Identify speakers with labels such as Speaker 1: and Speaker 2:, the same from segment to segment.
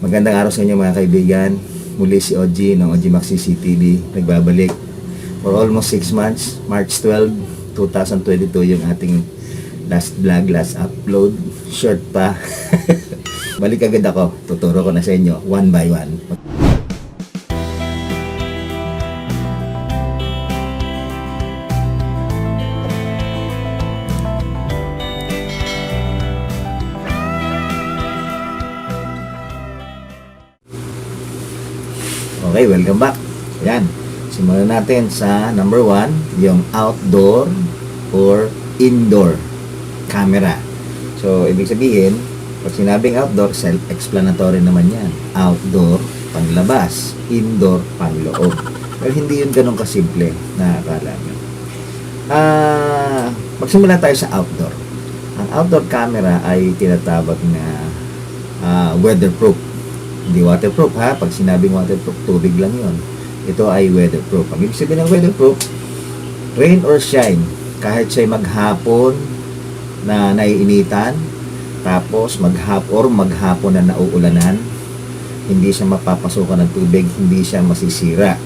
Speaker 1: Magandang araw sa inyo mga kaibigan. Muli si OG ng OG Max CCTV nagbabalik. For almost 6 months, March 12, 2022 yung ating last vlog, last upload. Short pa. Balik agad ako. Tuturo ko na sa inyo one by one. Okay, welcome back. Yan. Simulan natin sa number 1, yung outdoor or indoor camera. So, ibig sabihin, pag sinabing outdoor, self-explanatory naman yan. Outdoor, panglabas. Indoor, panloob. Pero hindi yun ganun kasimple na akala nyo. Magsimula tayo sa outdoor. Ang outdoor camera ay tinatawag na weatherproof. Hindi waterproof ha. Pag sinabing waterproof, tubig lang yon. Ito ay weatherproof. Ang ibig sabihin ng weatherproof, rain or shine, kahit siya'y maghapon na naiinitan, tapos maghapon na nauulanan, hindi siya mapapasukan ng tubig, hindi siya masisira.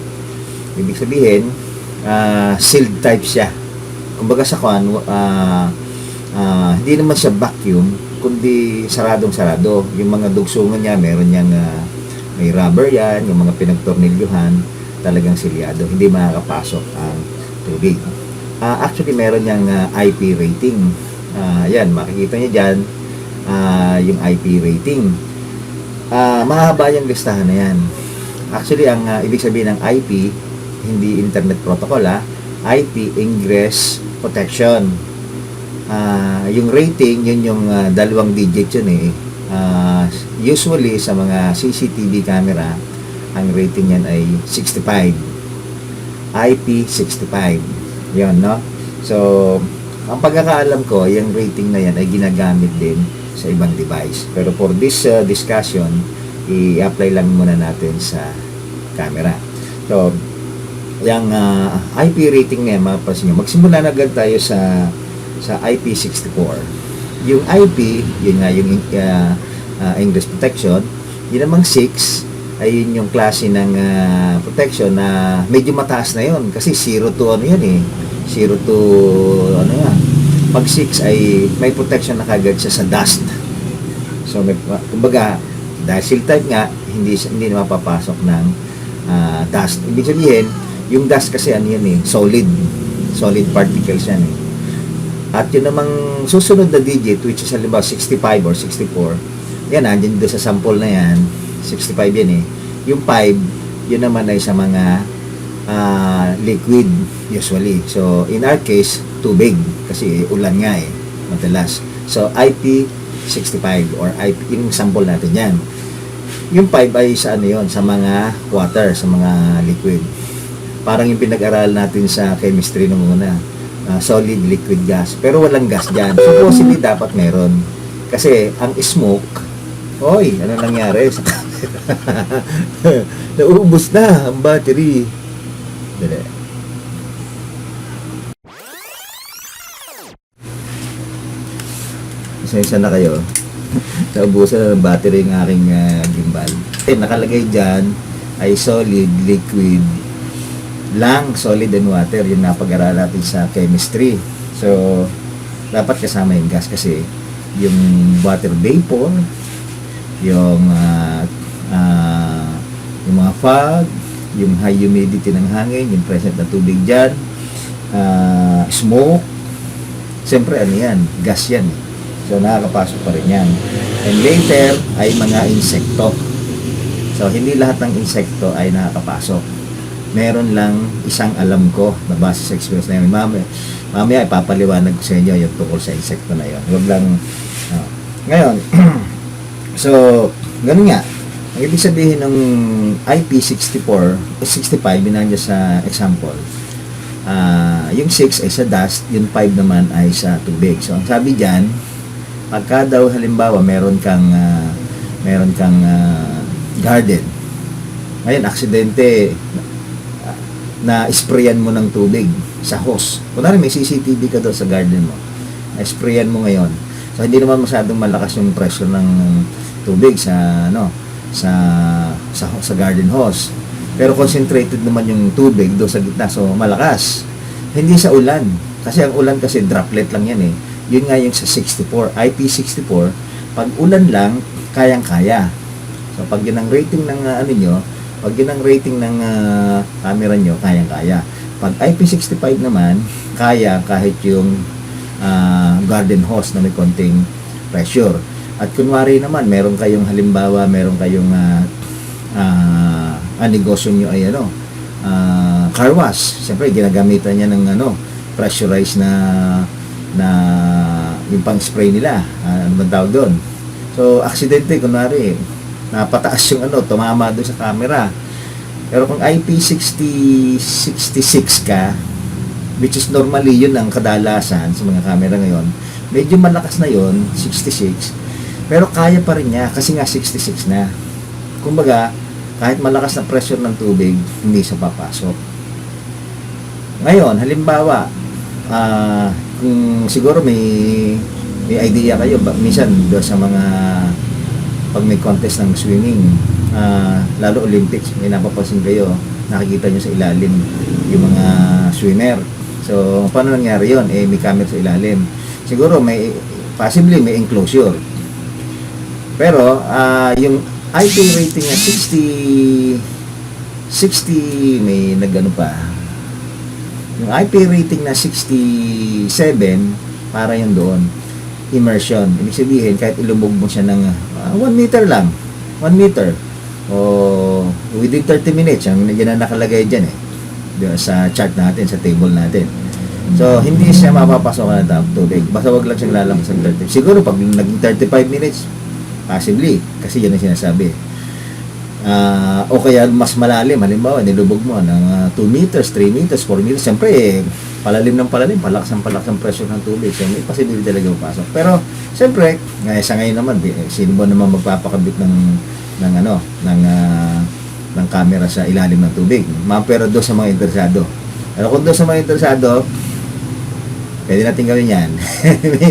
Speaker 1: Ibig sabihin, sealed type siya. Kumbaga sa hindi naman siya vacuum, kundi saradong-sarado. Yung mga dugsungan niya, meron niyang may rubber yan, yung mga pinagtornilyuhan, talagang silyado. Hindi makakapasok ang tubig. Actually, meron niyang IP rating. Yan, makikita niyo dyan, yung IP rating. Mahaba yung listahan na yan. Actually, ang ibig sabihin ng IP, hindi Internet Protocol IP, Ingress Protection. Yung rating, yun yung 2 digit yun usually sa mga CCTV camera, ang rating yan ay 65. IP65. Yun, no? So, ang pagkakaalam ko, yung rating na yan ay ginagamit din sa ibang device. Pero for this discussion, i-apply lang muna natin sa camera. So, yung IP rating na yan, mapapansin nyo, magsimula na agad tayo sa IP64. Yung IP, yun nga yung Ingress Protection. Yun namang 6 ay yun yung klase ng protection na medyo mataas na yun kasi 0 to 0 to pag 6 ay may protection na kagad siya sa dust. So kumbaga dahil seal type nga, hindi na mapapasok ng dust. Ibig sabihin, yung dust kasi solid particles yan At yun namang susunod na digit, which is halimbawa 65 or 64, yan, andyan doon sa sample na yan, 65 yan Yung 5, yun naman ay sa mga liquid, usually. So, in our case, tubig, kasi ulan nga madalas. So, IP65 or IP, yung sample natin yan. Yung 5 ay sa sa mga water, sa mga liquid. Parang yung pinag-aral natin sa chemistry nung una. Solid, liquid, gas. Pero walang gas dyan. So, possibly dapat meron. Kasi, ang smoke, ano nangyari sa camera? Naubos na ang battery. Dali. Isa na kayo. Naubusan na ng battery ng aking gimbal. Nakalagay dyan ay solid, liquid, lang, solid and water, yung napag-aral natin sa chemistry. So, dapat kasama yung gas kasi yung water vapor, yung mga fog, yung high humidity ng hangin, yung present na tubig dyan, smoke, siyempre yan, gas yan. So, nakakapasok pa rin yan. And later, ay mga insekto. So, hindi lahat ng insekto ay nakakapasok. Meron lang isang alam ko na base sa experience na yun. Mamaya ipapaliwanag ko sa inyo yung tungkol sa insekto na yun. Huwag lang ngayon so ganun nga ang ibig sabihin ng IP64 65 binanyo sa example, yung 6 ay sa dust, yung 5 naman ay sa tubig. So ang sabi dyan, pagka daw halimbawa meron kang garden ngayon, aksidente na sprayan mo ng tubig sa hose. Kunwari may CCTV ka doon sa garden mo, sprayan mo ngayon. So hindi naman masyadong malakas yung pressure ng tubig sa sa garden hose. Pero concentrated naman yung tubig doon sa gitna, so malakas. Hindi sa ulan, kasi ang ulan kasi droplet lang yan eh. Yun nga yung sa 64, IP64, pag ulan lang, kayang-kaya. So pag yun ang rating ng pag yun ang rating ng camera nyo, kayang-kaya. Pag IP65 naman, kaya kahit yung garden hose na may konting pressure. At kunwari naman, meron kayong halimbawa, meron kayong negosyo nyo ay car wash. Siyempre, ginagamitan niya ng pressurized na yung pang spray nila. Ano bang tawag doon? So, aksidente, kunwari, napataas yung tumama doon sa camera. Pero kung IP66 ka, which is normally yun ang kadalasan sa mga camera ngayon, medyo malakas na yun, 66, pero kaya pa rin niya kasi nga 66 na. Kumbaga, kahit malakas na pressure ng tubig, hindi siya papasok. Ngayon, halimbawa, kung siguro may idea kayo, minsan doon sa mga pag may contest ng swimming, lalo Olympics, may napapansin kayo, nakikita nyo sa ilalim yung mga swimmer. So, paano nangyari yun? May camera sa ilalim. Siguro possibly may enclosure. Pero, yung IP rating na 60, may nagano pa. Yung IP rating na 67, para yun doon. Immersion. Ibig sabihin, kahit ilubog mo siya ng 1 meter lang. 1 meter. O within 30 minutes, yan na nakalagay dyan sa chart natin, sa table natin. So, hindi siya mapapasok ng tubig. Basta wag lang siyang lalakas ng 30. Siguro, pag naging 35 minutes, possibly, kasi yan ang sinasabi. O kaya mas malalim, halimbawa, nilubog mo ng 2 meters, 3 meters, 4 meters, siyempre, palalim ng palalim, palakas ang pressure ng tubig. So, may possibility talaga mapasok. Pero, siyempre, sa ngayon naman, sino ba naman magpapakabit ng camera sa ilalim ng tubig? Pero doon sa mga interesado. Pero kung doon sa mga interesado, pwede natin gawin yan.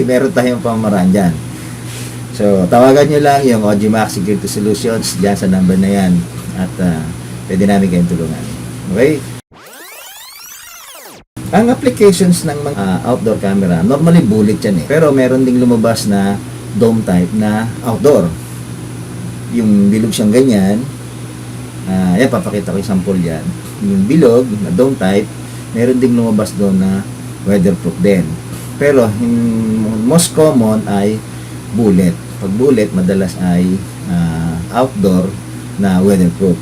Speaker 1: Meron tayong pamaraan dyan. So, tawagan nyo lang yung Audimax Security Solutions dyan sa number na yan. At pwede namin kayong tulungan. Okay? Ang applications ng mga outdoor camera, normally bullet yan eh. Pero meron ding lumabas na dome type na outdoor. Yung bilog siyang ganyan. Yan, papakita ko yung sample yan. Yung bilog na dome type, meron ding lumabas doon na weatherproof din. Pero, most common ay bullet. Pag bullet, madalas ay outdoor na weatherproof.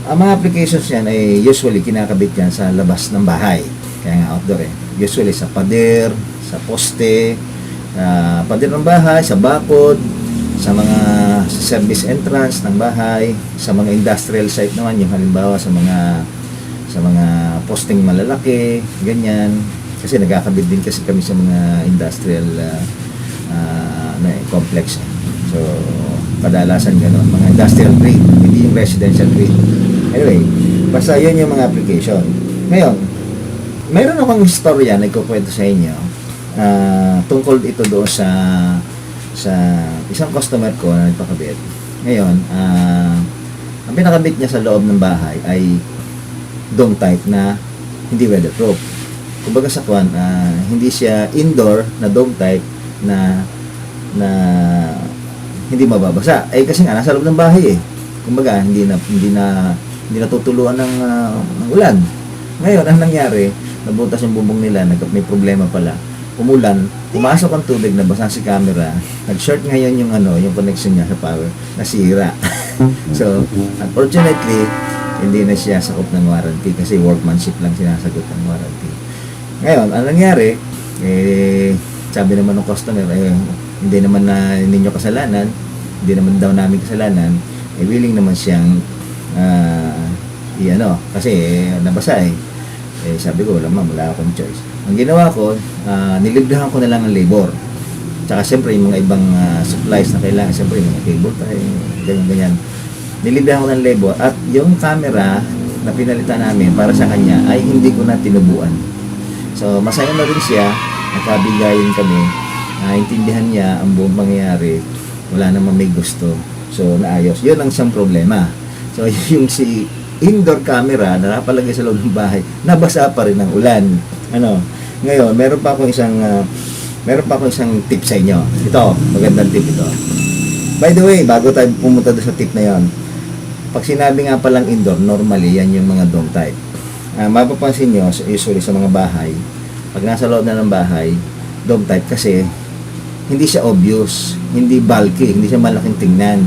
Speaker 1: Ang mga applications yan ay usually kinakabit yan sa labas ng bahay. Kaya nga outdoor eh. Usually sa pader, sa poste, pader ng bahay, sa bakod, sa mga service entrance ng bahay, sa mga industrial site naman, yung halimbawa sa mga posting malalaki, ganyan. Kasi nagkakabit din kasi kami sa mga industrial complex. So, kadalasan gano'n, mga industrial grade, hindi yung residential grade. Anyway, basta yun yung mga application. Ngayon, mayroon akong istorya na ikukwento sa inyo tungkol ito doon sa isang customer ko na nagpakabit. Ngayon, ang pinakabit niya sa loob ng bahay ay dome type na hindi weatherproof. Kumbaga sa kwan, hindi siya indoor na dome type na hindi mababasa. Kasi nga nasa loob ng bahay eh. Kumbaga hindi natutuluan ng ulan. Ngayon ang nangyari, nabutas yung bubong nila, may problema pala. Umulan, pumasok ang tubig, nabasa si camera, nag-short ngayon yung connection niya sa power, nasira. So, unfortunately, hindi na siya sakop ng warranty kasi workmanship lang sinasagot ng warranty. Ngayon, ang nangyari, sabi naman ng customer, hindi naman na ninyo kasalanan, hindi naman daw namin kasalanan, willing naman siyang kasi nabasa sabi ko, wala akong choice. Ang ginawa ko, nilibrahan ko na lang ng labor. Tsaka siyempre yung mga ibang supplies na kailangan, siyempre yung mga cable tie, ganyan. Nilibrahan ko ng labor at yung camera na pinalitan namin para sa kanya ay hindi ko na tinubuan. So, masaya na rin siya, nakabigayin kami, naintindihan niya ang buong pangyayari, wala namang may gusto. So, naayos. Yun ang isang problema. So, yung si indoor camera na napalagay sa loob ng bahay, nabasa pa rin ng ulan. Ano? Ngayon, meron pa akong isang tip sa inyo. Ito, magandang tip ito. By the way, bago tayo pumunta doon sa tip na yon, pag sinabi nga palang indoor, normally, yan yung mga dome type. Mapapansin nyo, usually sa mga bahay, pag nasa loob na ng bahay, dome type kasi, hindi siya obvious, hindi bulky, hindi siya malaking tingnan.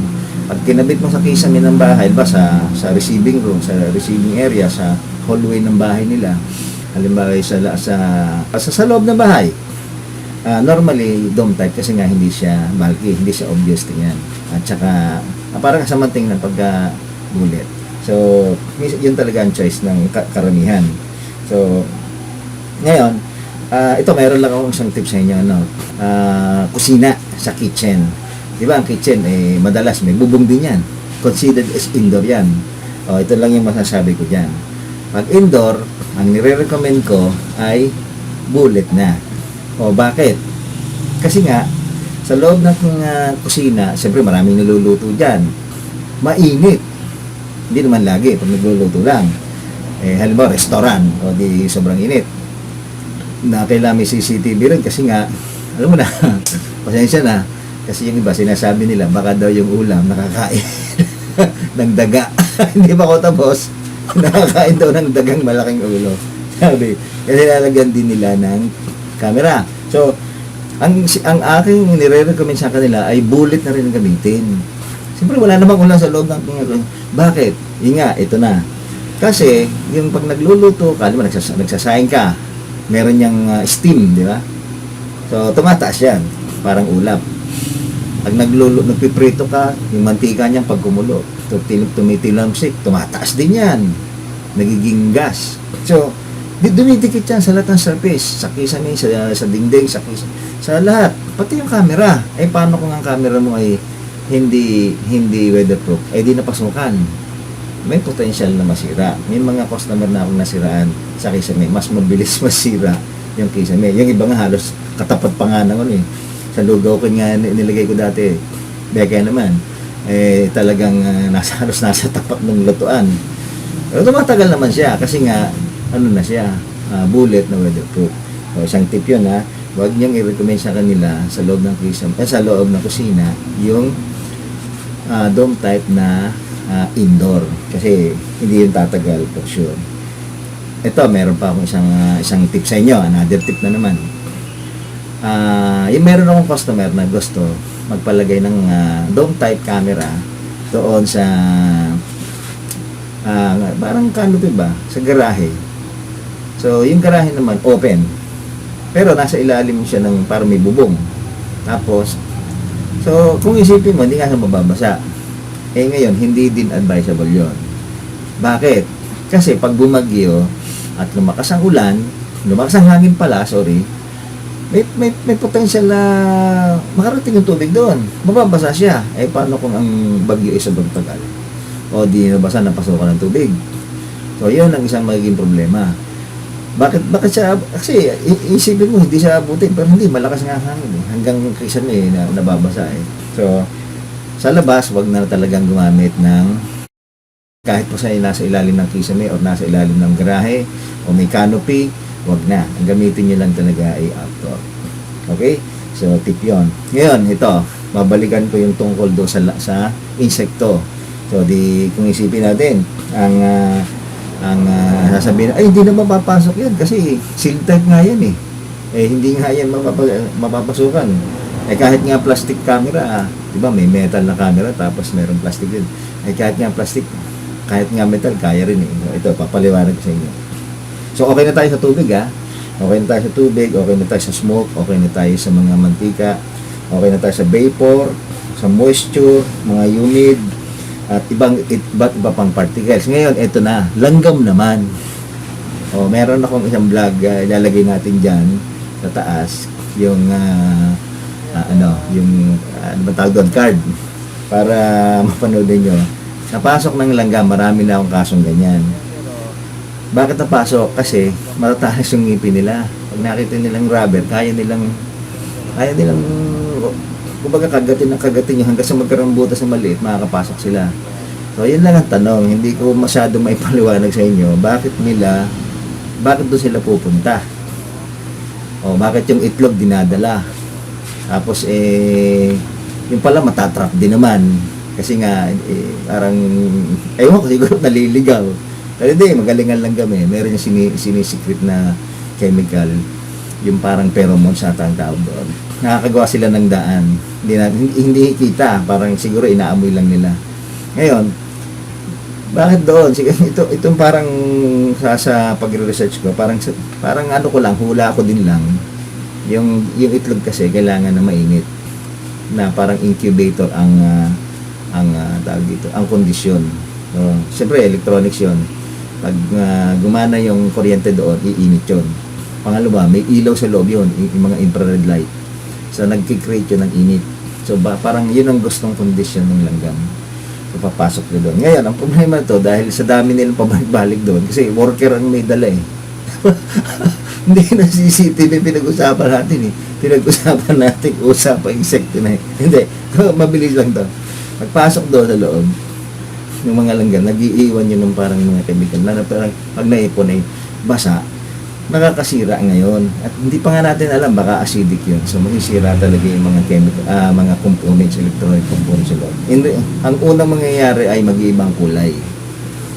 Speaker 1: Pag kinabit mo sa kisame ng bahay, ba sa receiving room, sa receiving area, sa hallway ng bahay nila, halimbawa sa loob ng bahay, normally dome type kasi nga hindi siya bulky, hindi siya obvious tingnan. At saka parang kasamang tingnan pagka bullet. So yun talaga ang choice ng karamihan. So ngayon, ito mayroon lang akong isang tip sa inyo, kusina sa kitchen. Di ba ang kitchen madalas may bubong din yan, considered as indoor yan. Ito lang yung masasabi ko dyan. Pag indoor, ang nire-recommend ko ay bullet na. Bakit? Kasi nga, sa loob ng kusina, siyempre maraming niluluto dyan. Mainit. Hindi naman lagi pag nagluluto lang. Halimbawa, restaurant, di sobrang init. Na kailangan may CCTV rin kasi nga, alam mo na, pasensya na, kasi yung iba, sinasabi nila, baka daw yung ulam nakakain ng daga. Hindi pa ako tapos, nakakain daw ng dagang malaking ulo. Sabi, kasi lalagyan din nila ng camera. So, ang aking nire-recommend sa kanila ay bullet na rin ang gamitin. Siyempre, wala namang ulan sa loob ng bakit? Ito na. Kasi, yung pag nagluluto ka, alam mo, nagsasayang ka, meron niyang steam, di ba? So, tumataas yan, parang ulap. Pag nagpiprito ka, yung mantika niyan pag kumulo, tumitilamsik, tumataas din yan. Nagiging gas. So, dumidikit yan sa lahat ng surface, sa kisame, sa dingding, sa lahat. Pati yung camera. Paano kung ang camera mo ay hindi weatherproof? Di napasukan. May potential na masira. May mga customer na akong nasiraan sa kisame. Mas mabilis masira yung kisame. Yung iba nga halos katapat pa nga ng sa lugaw ko nga nilagay ko dati, beka naman, talagang halos nasa tapat ng lutuan. Pero tumatagal naman siya kasi nga, na siya, bullet na weatherproof. So, isang tip yun huwag niyong i-recommend sa kanila sa loob ng sa loob ng kusina, yung dome type na indoor. Kasi hindi yun tatagal for sure. Ito, meron pa akong isang tip sa inyo, another tip na naman. Yung meron akong customer na gusto magpalagay ng dome type camera doon sa parang canopy ba sa garahe. So yung garahe naman open, pero nasa ilalim siya ng parang may bubong. Tapos so kung isipin mo, hindi nga siya mababasa. Ngayon hindi din advisable yon. Bakit? Kasi pag bumagyo at lumakas ang ulan, lumakas ang hangin pala, may potential na makarating yung tubig doon. Mababasa siya. Paano kung ang bagyo ay sobrang tagal? Di nabasa, napasukan ng tubig. So, yun ang isang magiging problema. Bakit siya? Kasi, isipin mo, hindi siya abutin. Pero hindi, malakas nga hangin. Hanggang kisan nababasa So, sa labas, wag na talagang gumamit ng kahit po sa nasa ilalim ng kisame o nasa ilalim ng garahe o may canopy, wag na. Ang gamitin nyo lang talaga ay outdoor. Okay? So, tip yun. Ngayon, ito, babalikan ko yung tungkol doon sa insekto. So, kung isipin natin, ang sasabihin, hindi na mapapasok yun kasi sealed type nga yan hindi nga yan mapapasukan. Kahit nga plastic camera, di ba, may metal na camera tapos meron plastic din. Kahit nga plastic, kahit nga metal, kaya rin Ito, papaliwanag ko sa inyo. So, okay na tayo sa tubig, Okay na tayo sa tubig, okay na tayo sa smoke, okay na tayo sa mga mantika, okay na tayo sa vapor, sa moisture, mga humid, at iba't iba pang particles. Ngayon, ito na, langgam naman. Meron akong isang vlog, ilalagay natin dyan sa taas, yung, ano ba tawag doon, card, para mapanood nyo. Napasok ng langgam, marami na akong kasong ganyan. Bakit napasok? Kasi matataas yung ngipin nila. Pag nakita nilang rubber, kaya nilang kumbaga kagatin nyo hanggang sa magkaroon ng butas na maliit, makakapasok sila. So, yun lang ang tanong. Hindi ko masyado maipaliwanag sa inyo, bakit doon sila pupunta? O, bakit yung itlog dinadala? Tapos, yung pala matatrap din naman. Kasi nga, parang, ewan ko, siguro naliligaw. Pero hindi, magalingan lang kami. Meron yung sinisikrit na chemical, yung parang pheromone sa ang tawag doon. Nakakagawa sila ng daan. Hindi kita, parang siguro inaamoy lang nila. Ngayon, bakit doon? Sige, itong parang sa pagre-research ko, parang ano ko lang, hula ko din lang. Yung itlog kasi kailangan na mainit. Na parang incubator ang tawag dito, ang kondisyon. So, siyempre electronics 'yon. Pag gumana yung kuryente doon, iinit 'yon. Pangalawa, may ilaw sa loob 'yon, yung mga infrared light. So nagki-create 'yun ng init. So parang 'yun ang gustong kondisyon ng langgam. So, papasok na doon. Ngayon, ang problema to dahil sa dami nilang pabalik-balik doon kasi worker ang may dala eh. Hindi na CCTV pinag-usapan natin eh. Pinag-usapan natin usapang insekto na eh. Hindi, mabilis lang to. Pagpasok doon sa loob, yung mga langgam, nag-iiwan yun ng parang mga chemical na parang pag naipon ay basa, nakakasira ngayon. At hindi pa nga natin alam, baka acidic yun. So, masisira talaga yung mga chemical, mga components, electronic components sa loob. Ang unang mangyayari ay mag-iibang kulay.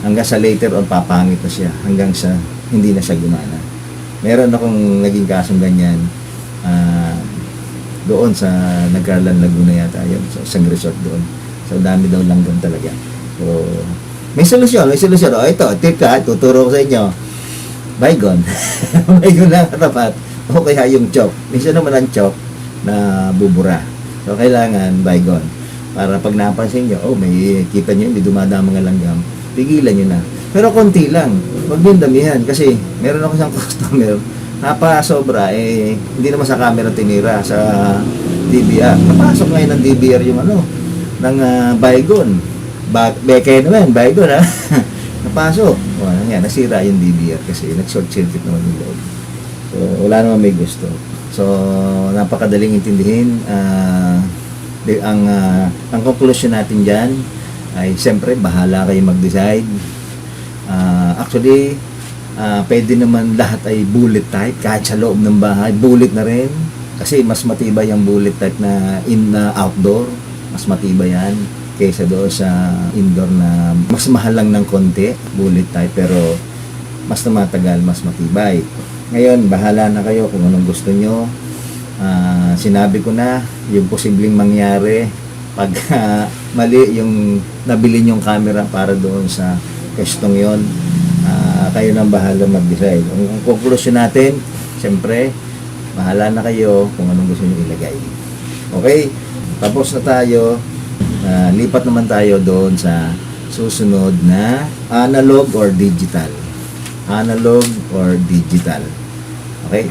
Speaker 1: Hanggang sa later on, papangit na siya. Hanggang sa hindi na siya gumana. Meron akong naging kasong ganyan doon sa Nagcarlan, Laguna yata yun. So, isang resort doon. So, dami daw langgam talaga. So, may solusyon. O, ito, tip ka, tuturo ko sa inyo. Baygon. Baygon lang katapat. O kaya yung chok. Minsan naman ang chok na bubura. So, kailangan baygon. Para pag napansin nyo, may kita nyo, hindi dumadaan mga langgam, pigilan nyo na. Pero konti lang. Huwag yung damihan. Kasi, meron ako isang customer, sobra, hindi naman sa camera tinira, sa DVR. Napasok ngayon ng DVR yung ng baygon. Beke naman, baygon ha. Napasok. Nasira yung DVR kasi nag-short circuit naman yung loob. So, wala naman may gusto. So, napakadaling intindihin. Ang conclusion natin dyan ay siyempre, bahala kayo mag-decide. Actually, pwede naman lahat ay bullet type. Kahit sa loob ng bahay, bullet na rin. Kasi mas matibay yung bullet type na outdoor. Mas matibay yan kaysa doon sa indoor na mas mahal lang ng konti, bullet type, pero mas tumatagal, mas matibay. Ngayon, bahala na kayo kung anong gusto nyo. Sinabi ko na yung posibleng mangyari pag mali yung nabili nyong camera para doon sa kwestong yon. Kayo nang bahala mag-decide. Ang conclusion natin, siyempre, bahala na kayo kung anong gusto nyo ilagay. Okay? Tapos na tayo. Lipat naman tayo doon sa susunod na analog or digital. Analog or digital. Okay?